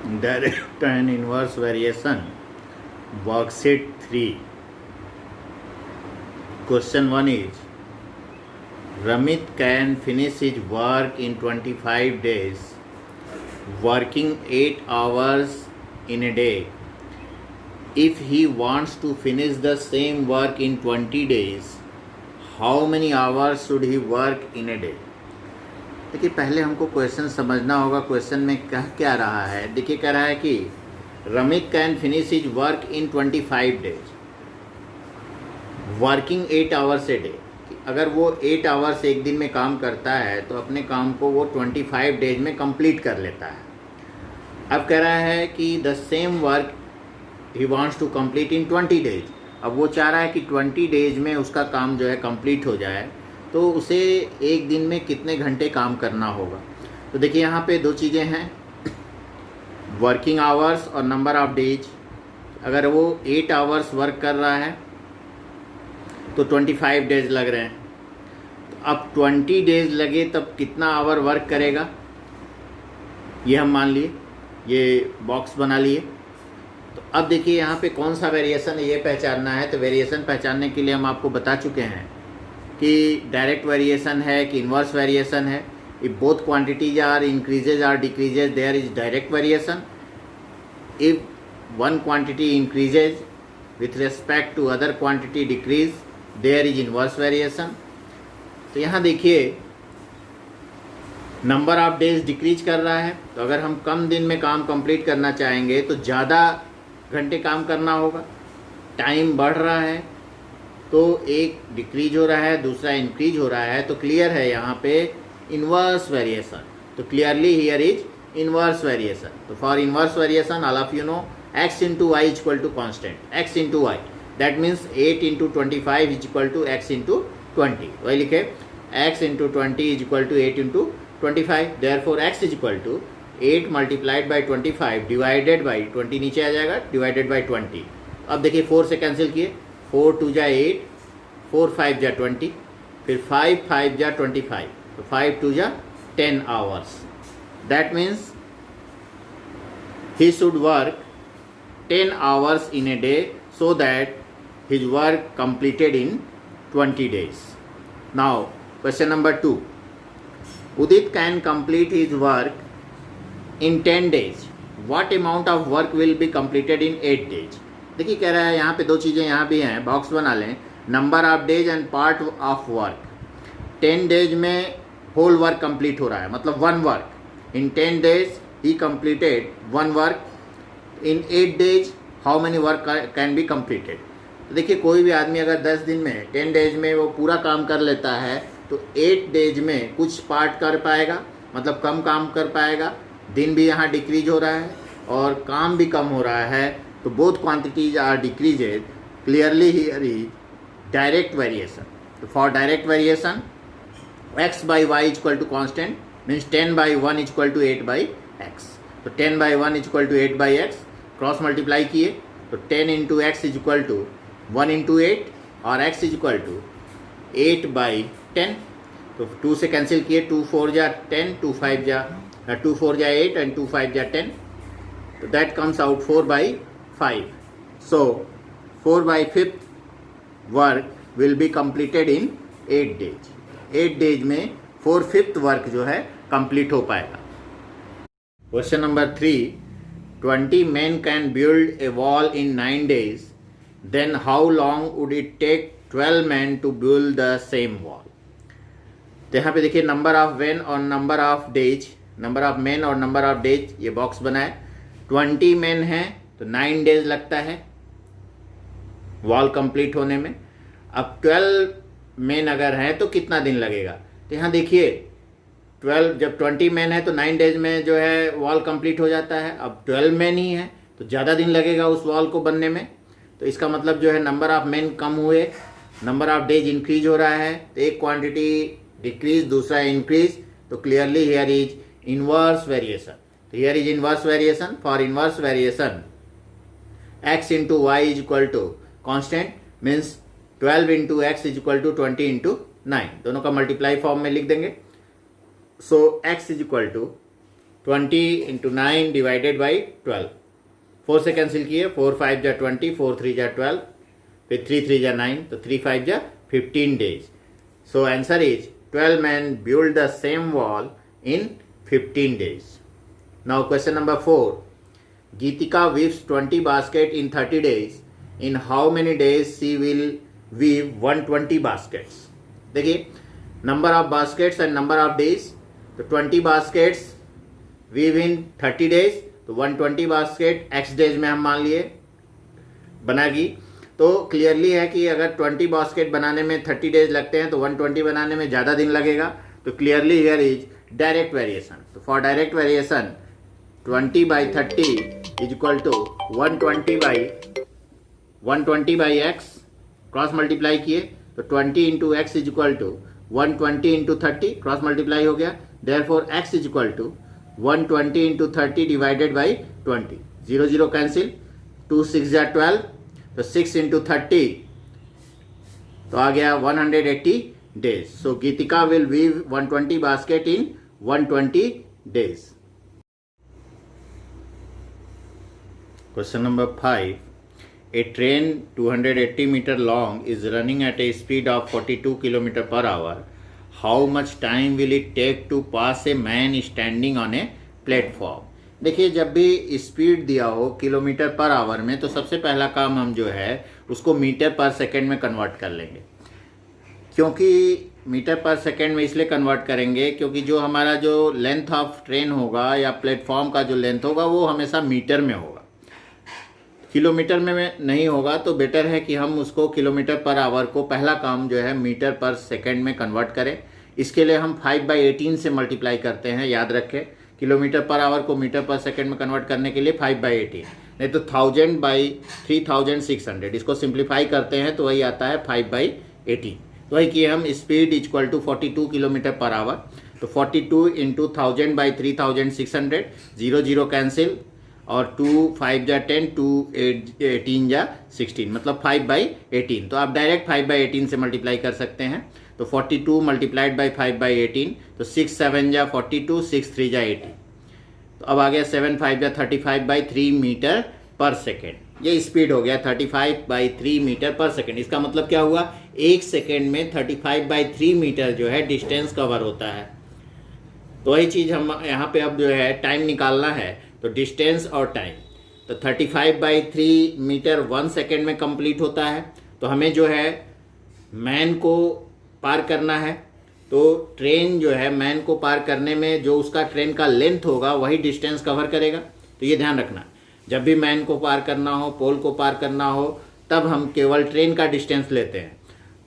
Direct and inverse variation, worksheet 3. Question 1 is, Ramit can finish his work in 25 days, working 8 hours in a day. If he wants to finish the same work in 20 days, how many hours should he work in a day? देखिए पहले हमको question समझना होगा question में कह क्या रहा है। देखिए कह रहा है कि Ramit can finish his work in 25 days, working 8 hours a day. अगर वो 8 आवर्स एक दिन में काम करता है तो अपने काम को वो 25 डेज में कंप्लीट कर लेता है। अब कह रहा है कि the same work he wants to complete in 20 days. अब वो चाह रहा है कि 20 डेज में उसका काम जो है कंप्लीट हो जाए, तो उसे एक दिन में कितने घंटे काम करना होगा। तो देखिए यहाँ पे दो चीज़ें हैं, वर्किंग आवर्स और नंबर ऑफ डेज। अगर वो 8 आवर्स वर्क कर रहा है तो 25 डेज लग रहे हैं। तो अब 20 डेज लगे तब कितना आवर वर्क करेगा, ये हम मान लिए, ये बॉक्स बना लिए। तो अब देखिए यहाँ पे कौन सा वेरिएशन है ये पहचानना है। तो वेरिएशन पहचानने के लिए हम आपको बता चुके हैं कि डायरेक्ट वेरिएशन है कि इन्वर्स वेरिएशन है। If both quantities are increases are decreases there is direct variation. If one quantity increases with respect to other quantity decrease there is inverse variation. तो यहाँ देखिए नंबर ऑफ डेज डिक्रीज कर रहा है, तो अगर हम कम दिन में काम कंप्लीट करना चाहेंगे तो ज़्यादा घंटे काम करना होगा। टाइम बढ़ रहा है तो एक डिक्रीज हो रहा है, दूसरा इंक्रीज हो रहा है, तो क्लियर है यहाँ पे इन्वर्स वेरिएशन। तो clearly here is inverse variation. तो for inverse variation all of you know x into Y is equal to constant, x into Y, that means 8 into 25 is equal to x into 20। वही लिखे x into 20 is equal to 8 into 25। Therefore x is equal to 8 multiplied by 25 divided by 20, नीचे आ जाएगा, divided by 20। अब देखिए 4 से cancel किए, 4 2 जा 8, 4 5 जा 20, फिर 5 5 जा 25, तो 5 2 जा 10 hours. That means he should work 10 hours in a day so that his work completed in 20 days. Now question number 2, Udit can complete his work in 10 days. What amount of work will be completed in 8 days? देखिए कह रहा है यहाँ पे दो चीज़ें यहाँ भी हैं, बॉक्स बना लें, number of days and part of work. 10 days में होल वर्क कंप्लीट हो रहा है, मतलब one work. In 10 days he completed one work. In 8 days how many work can be completed. तो देखिए कोई भी आदमी अगर 10 दिन में 10 डेज में वो पूरा काम कर लेता है तो 8 डेज में कुछ पार्ट कर पाएगा, मतलब कम काम कर पाएगा। दिन भी यहाँ डिक्रीज हो रहा है और काम भी कम हो रहा है, तो both quantities are decreased. Clearly here is direct variation. तो for direct variation x by Y is equal to constant, means 10 by 1 is equal to 8 by X. तो 10 by 1 is equal to 8 by X, cross multiply किए तो 10 into x is equal to 1 into 8 और x is equal to 8 by 10। तो 2 से cancel किए, 2 4 जा 10, 2 4 जा 8 and 2 5 जा 10। तो that comes out 4 by 5। So 4 by 5 work will be completed in 8 days. 8 days में 4/5 वर्क जो है कंप्लीट हो पाएगा। Question number 3, 20 men can build a wall in 9 days, then how long would it take 12 men to build the same wall? तो यहाँ पे देखिए number of men और number of days, number of men और number of days, ये box बनाए। 20 men हैं तो 9 डेज लगता है वॉल कंप्लीट होने में। अब 12 men अगर हैं तो कितना दिन लगेगा। तो यहाँ देखिए 12, जब 20 मैन है तो 9 डेज में जो है वॉल कंप्लीट हो जाता है। अब 12 मैन ही है तो ज़्यादा दिन लगेगा उस वॉल को बनने में। तो इसका मतलब जो है नंबर ऑफ मैन कम हुए, नंबर ऑफ डेज इंक्रीज हो रहा है, तो एक क्वांटिटी डिक्रीज, दूसरा इंक्रीज। तो clearly here is inverse variation. तो here is inverse variation. For inverse variation x into Y is equal to constant, means 12 into x is equal to 20 into 9, दोनों का मल्टीप्लाई फॉर्म में लिख देंगे। So x is equal to 20 into 9 divided by 12, 4 से cancel किए, 4 5 जा 20, 4 3 जा 12, फिर 3 3 जा 9, तो 3 5 जा 15 days. So answer is 12 men build the same wall in 15 days. Now question number 4. Geetika weaves 20 basket in 30 days. In how many days she will weave 120 baskets? देखिए number of baskets and number of days. तो 20 baskets weave in 30 days, तो 120 basket x days में हम मान लिए बनाएगी. तो clearly है कि अगर 20 बास्केट बनाने में 30 डेज लगते हैं तो 120 बनाने में ज़्यादा दिन लगेगा. तो clearly here is direct variation. तो for direct variation 20 by 30 is equal to 120 by X, cross multiply किए तो 20 into x is equal to 120 into 30, cross multiply हो गया. Therefore X is equal to 120 into 30 divided by 20. 0 0 cancel, 2 6 जा 12, तो 6 into 30 तो आ गया 180 days. So Geetika will weave 120 basket in 120 days. Question number 5. A train 280 meter long is running at a speed of 42 km per hour. How much time will it take to pass a man standing on a platform? देखिए जब भी speed दिया हो kilometre per our में तो सबसे पहला काम हम जो है उसको मीटर पर सेकंड में कन्वर्ट कर लेंगे. क्योंकि मीटर पर सेकंड में इसलिए कन्वर्ट करेंगे क्योंकि जो हमारा जो लेंथ ऑफ ट्रेन होगा या प्लेटफॉर्म का जो लेंथ होगा वो हमेशा मीटर में होगा, किलोमीटर में नहीं होगा. तो बेटर है कि हम उसको किलोमीटर पर आवर को पहला काम जो है मीटर पर सेकंड में कन्वर्ट करें. इसके लिए हम 5/18 से मल्टीप्लाई करते हैं. याद रखें किलोमीटर पर आवर को मीटर पर सेकंड में कन्वर्ट करने के लिए 5/18, नहीं तो 1000/3600. इसको सिंप्लीफाई करते हैं तो वही आता है 5/18. तो वही किए हम. Speed equal to 42 kilometre per hour. तो 42 इंटू 1000/3600, 0 0 कैंसिल और 2 5 जा 10, 2 18 जा 16, मतलब 5/18. तो आप डायरेक्ट 5/18 से मल्टीप्लाई कर सकते हैं. तो 42 मल्टीप्लाइड बाई 5/18, तो 6 7 जा 42, 6 3 जा 80. तो अब आ गया 7 5 जा 35/3 मीटर पर सेकेंड. ये स्पीड हो गया 35/3 मीटर पर सेकेंड. इसका मतलब क्या हुआ, एक सेकेंड में 35/3 मीटर जो है डिस्टेंस कवर होता है. तो वही चीज़ हम यहाँ पे अब जो है टाइम निकालना है. तो डिस्टेंस और टाइम, तो 35/3 मीटर 1 सेकेंड में कंप्लीट होता है. तो हमें जो है मैन को पार करना है. तो ट्रेन जो है मैन को पार करने में जो उसका ट्रेन का लेंथ होगा वही डिस्टेंस कवर करेगा. तो ये ध्यान रखना, जब भी मैन को पार करना हो, पोल को पार करना हो, तब हम केवल ट्रेन का डिस्टेंस लेते हैं.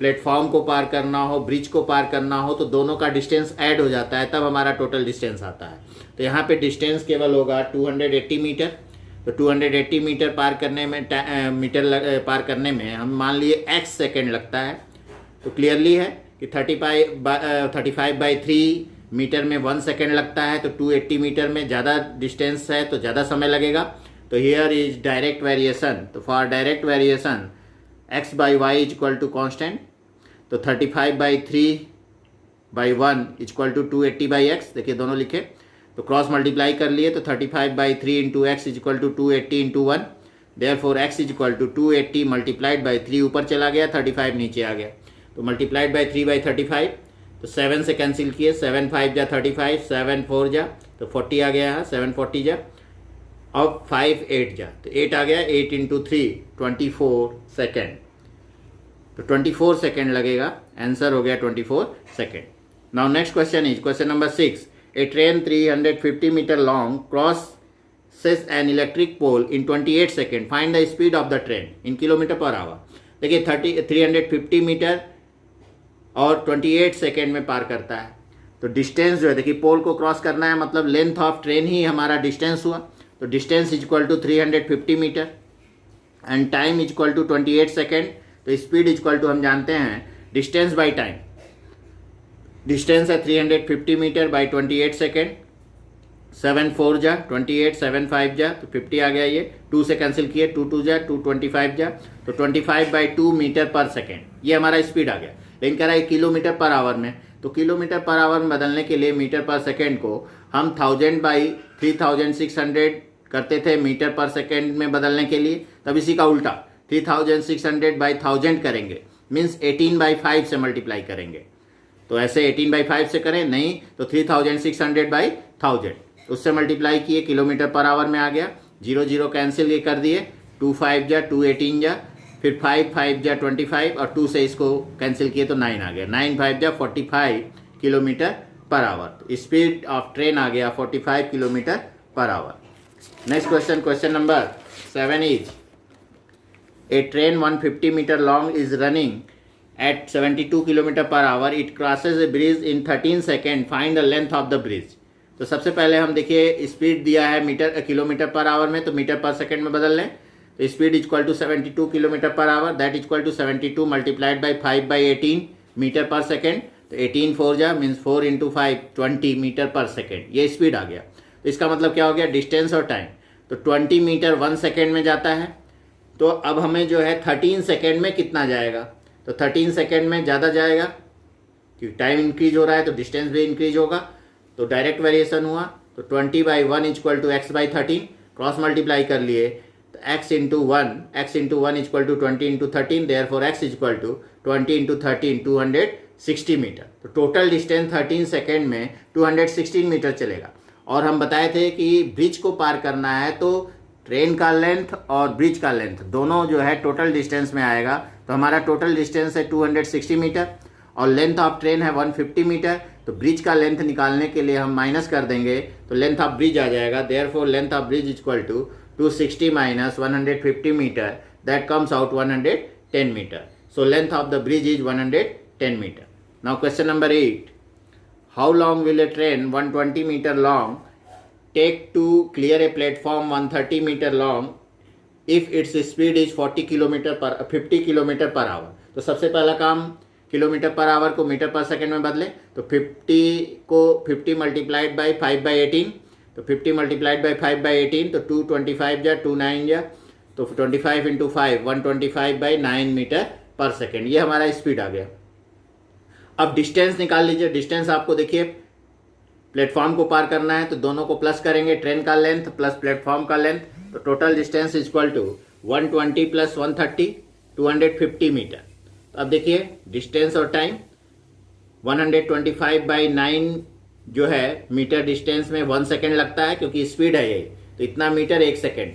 प्लेटफॉर्म को पार करना हो, ब्रिज को पार करना हो, तो दोनों का डिस्टेंस ऐड हो जाता है, तब हमारा टोटल डिस्टेंस आता है. तो यहाँ पे डिस्टेंस केवल होगा 280 मीटर. तो 280 मीटर पार करने में पार करने में हम मान लिए x सेकेंड लगता है. तो क्लियरली है कि 35/3 मीटर में 1 सेकेंड लगता है. तो 280 मीटर में ज़्यादा डिस्टेंस है तो ज़्यादा समय लगेगा. तो हियर इज डायरेक्ट वेरिएशन. तो for direct variation x/y is equal to constant. तो 35/3/1 इज इक्वल टू 280/x. देखिए दोनों लिखे तो क्रॉस मल्टीप्लाई कर लिए. तो 35/3 into x is equal to 280 into 1. Therefore x is equal to 280 multiplied by 3 ऊपर चला गया, 35 नीचे आ गया. तो मल्टीप्लाइड बाई 3/35. तो 7 से कैंसिल किए, 7 5 जा 35, 7 4 जा तो 40 आ गया है, 740 जा. अब 5 8 जा तो 8 आ गया. 8 इंटू 3 24 सेकेंड. तो 24 सेकेंड लगेगा. आंसर हो गया 24 second. Now next question is question number 6. A train 350 meter long crosses an electric pole in 28 seconds. Find the speed of the train in kilometer per hour. देखिए 350 metre और 28 second में पार करता है. तो distance जो है देखिए पोल को क्रॉस करना है, मतलब लेंथ ऑफ ट्रेन ही हमारा डिस्टेंस हुआ. तो distance is equal to 350 metre and time is equal to 28 second. तो स्पीड इज इक्वल टू हम जानते हैं डिस्टेंस बाई टाइम. डिस्टेंस है 350 मीटर बाई 28 सेकेंड. 7 4 जा 28, 7 5 जा तो 50 आ गया. ये 2 से कैंसिल किए, 2 2 जा 2 25 जा तो 25/2 मीटर पर सेकेंड. ये हमारा स्पीड आ गया. लेकिन कह रहा है किलोमीटर पर आवर में. तो किलोमीटर पर आवर में बदलने के लिए मीटर पर सेकेंड को हम 1000 बाई 3600 करते थे मीटर पर सेकेंड में बदलने के लिए। तब इसी का उल्टा 3600 बाई 1000 करेंगे, मीन्स 18/5 से मल्टीप्लाई करेंगे। तो ऐसे 18/5 से करें, नहीं तो 3600 बाई 1000 उससे मल्टीप्लाई किए, किलोमीटर पर आवर में आ गया। 0 0 कैंसिल ये कर दिए, 2 5 जा 2 18 जा, फिर 5 5 जा 25 और 2 से इसको कैंसिल किए तो 9 आ गया। 9 5 जा 45 kilometre per hour. Speed of train आ गया 45 kilometre per hour. Next question, question number 7 is a train 150 metre long is running at 72 kilometre per hour, it crosses a bridge in 13 second, find the length of the bridge. तो सबसे पहले हम देखिए speed दिया है kilometre per our में, तो metre per second में बदल लें। तो speed equal to 72 kilometre per hour, that equal to 72 multiplied by 5/18 metre per second. तो 18 4 जा मीन्स 4 × 5 20 मीटर पर सेकेंड, ये स्पीड आ गया। तो इसका मतलब क्या हो गया, डिस्टेंस और टाइम। तो 20 मीटर 1 सेकेंड में जाता है, तो अब हमें जो है 13 सेकेंड में कितना जाएगा, तो 13 सेकेंड में ज़्यादा जाएगा क्योंकि टाइम इंक्रीज हो रहा है तो डिस्टेंस भी इंक्रीज होगा। तो डायरेक्ट वेरिएशन हुआ, तो 20/1 equal to x/13, cross multiply कर लिए तो x × 1 equal to 20 × 13, therefore x equal to 20 × 13 260 metre. तो टोटल डिस्टेंस 13 सेकेंड में 216 मीटर चलेगा। और हम बताए थे कि ब्रिज को पार करना है तो ट्रेन का लेंथ और ब्रिज का लेंथ दोनों जो है टोटल डिस्टेंस में आएगा। तो हमारा टोटल डिस्टेंस है 260 मीटर और लेंथ ऑफ ट्रेन है 150 मीटर। तो ब्रिज का लेंथ निकालने के लिए हम माइनस कर देंगे तो लेंथ ऑफ ब्रिज आ जाएगा। Therefore length of bridge equal to 260 minus 150 metre, that comes out 110 metre. So length of the bridge is 110 metre. Now question number 8, how long will a train 120 metre long take to clear a platform 130 meter long if its speed is 50 kilometre per hour. तो सबसे पहला काम kilometre per our को metre per second में बदले, तो 50 को 50 multiplied by 5/18, तो 50 मल्टीप्लाइड बाई 5/18 तो 225 जा 2 9 जा, तो 25 × 5 125/9 मीटर पर सेकेंड, ये हमारा स्पीड आ गया। अब डिस्टेंस निकाल लीजिए। डिस्टेंस आपको देखिए प्लेटफॉर्म को पार करना है तो दोनों को प्लस करेंगे, ट्रेन का लेंथ प्लस प्लेटफॉर्म का लेंथ, तो total distance equal to 120 + 130 250 metre. तो अब देखिए डिस्टेंस और टाइम 125/9 जो है मीटर डिस्टेंस में 1 सेकेंड लगता है क्योंकि स्पीड है यही, तो इतना मीटर 1 सेकेंड।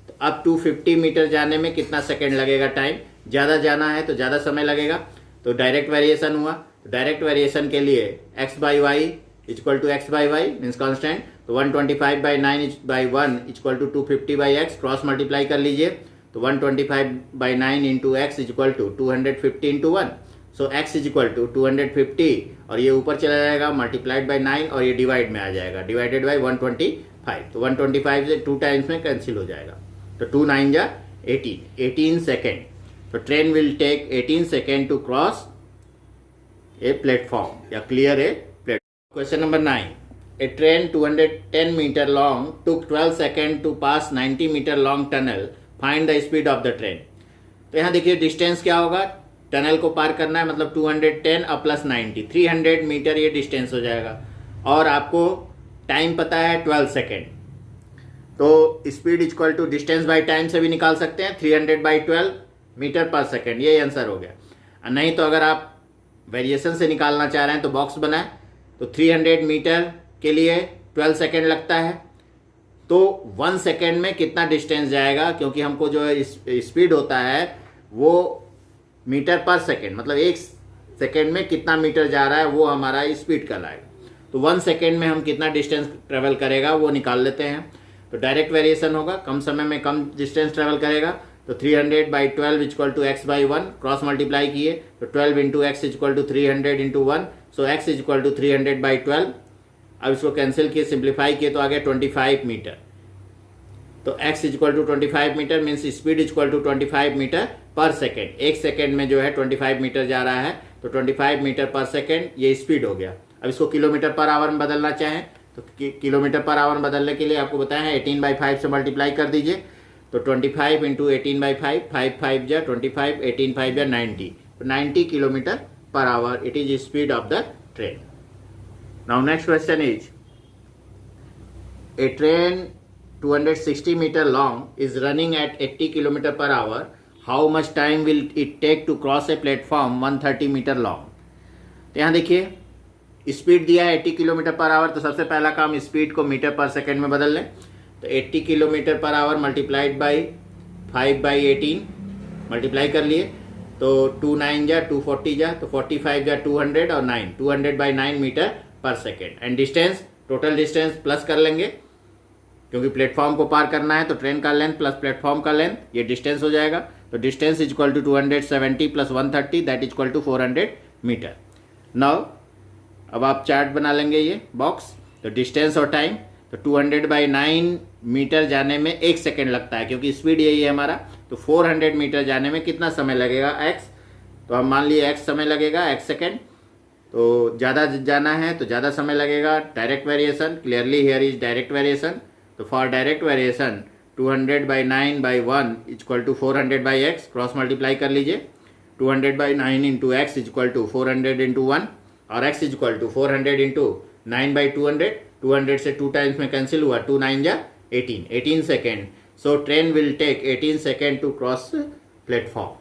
तो अब 250 मीटर जाने में कितना सेकेंड लगेगा, टाइम ज़्यादा जाना है तो ज़्यादा समय लगेगा। तो डायरेक्ट वेरिएशन हुआ, डायरेक्ट वेरिएशन के लिए x/y equal to x/y means constant, तो 125/9/1 equal to 250/x, cross multiply कर लीजिए तो 125/9 into x equal to 250 × 1। So x equal to 250 और ये ऊपर चला जाएगा मल्टीप्लाइड बाई 9 और ये डिवाइड में आ जाएगा, डिवाइडेड बाई 125। तो 125 से 2 टाइम्स में कैंसिल हो जाएगा, तो 2 9 जा 18 सेकेंड। तो train will take 18 second to cross a platform या clear a platform. Question number 9. A train 210 meter long took 12 seconds to pass 90 meter long tunnel. Find the speed of the train. तो यहाँ देखिए distance क्या होगा, tunnel को पार करना है मतलब 210 और प्लस 90 300 मीटर ये डिस्टेंस हो जाएगा। और आपको टाइम पता है 12 सेकेंड, तो speed equal to distance by time से भी निकाल सकते हैं 300/12 मीटर पर सेकेंड, ये आंसर हो गया। नहीं तो अगर आप वेरिएशन से निकालना चाह रहे हैं तो बॉक्स बनाए, तो 300 मीटर के लिए 12 सेकेंड लगता है, तो 1 सेकेंड में कितना डिस्टेंस जाएगा, क्योंकि हमको जो स्पीड होता है वो मीटर पर सेकेंड, मतलब 1 सेकेंड में कितना मीटर जा रहा है वो हमारा स्पीड कहलाएगा। तो 1 सेकेंड में हम कितना डिस्टेंस ट्रेवल करेगा वो निकाल लेते हैं। तो डायरेक्ट वेरिएशन होगा, कम समय में कम डिस्टेंस ट्रेवल करेगा, तो 300/12 equal to x/1, cross multiply किए तो 12 × x equal to 300 × 1, so x equal to 300/12। अब इसको कैंसिल किए, सिंप्लीफाई किए तो आ गया 25 मीटर। तो x equal to 25 metre means speed equal to 25 metre per second. 1 second में जो है 25 मीटर जा रहा है, तो 25 मीटर पर सेकेंड ये स्पीड हो गया। अब इसको किलोमीटर पर आवर में बदलना चाहें तो किलोमीटर पर आवर में बदलने के लिए आपको बताया है 18/5 से मल्टीप्लाई कर दीजिए, तो 25 × 18/5 5 5 जा 25 18 5 जा 90, तो 90 kilometre per hour it is speed of the train. Now next question is, a train 260 meter long is running at 80 km per hour. How much time will it take to cross a platform 130 meter long? तो यहाँ देखिए speed दिया है 80 kilometre per hour, तो सबसे पहला काम speed को मीटर पर सेकेंड में बदल लें। तो 80 kilometre per our multiplied by 5/18 multiply कर लिए, तो 2 9 जा 240 जा, तो 45 जा 200 और 9 200/9 metre per second. And distance, total distance plus कर लेंगे क्योंकि प्लेटफॉर्म को पार करना है, तो ट्रेन का लेंथ प्लस प्लेटफॉर्म का लेंथ, ये डिस्टेंस हो जाएगा। तो distance is equal to 270 + 130 that is equal to 400 metre. Now अब आप चार्ट बना लेंगे ये बॉक्स। तो डिस्टेंस और टाइम, तो 200/9 मीटर जाने में 1 सेकेंड लगता है क्योंकि स्पीड यही है हमारा। तो 400 मीटर जाने में कितना समय लगेगा x, तो हम मान लिए x समय लगेगा x सेकेंड। तो ज़्यादा जाना है तो ज़्यादा समय लगेगा। Direct variation, clearly here is direct variation. तो for direct variation 200/9/1 is equal to 400/x, cross multiply कर लीजिए। 200/9 into x is equal to 400 into 1 और x is equal to 400 into 9/200। 200 से 2 टाइम्स में कैंसिल हुआ, 2 9 जा 18 second. So train will take 18 second to cross platform.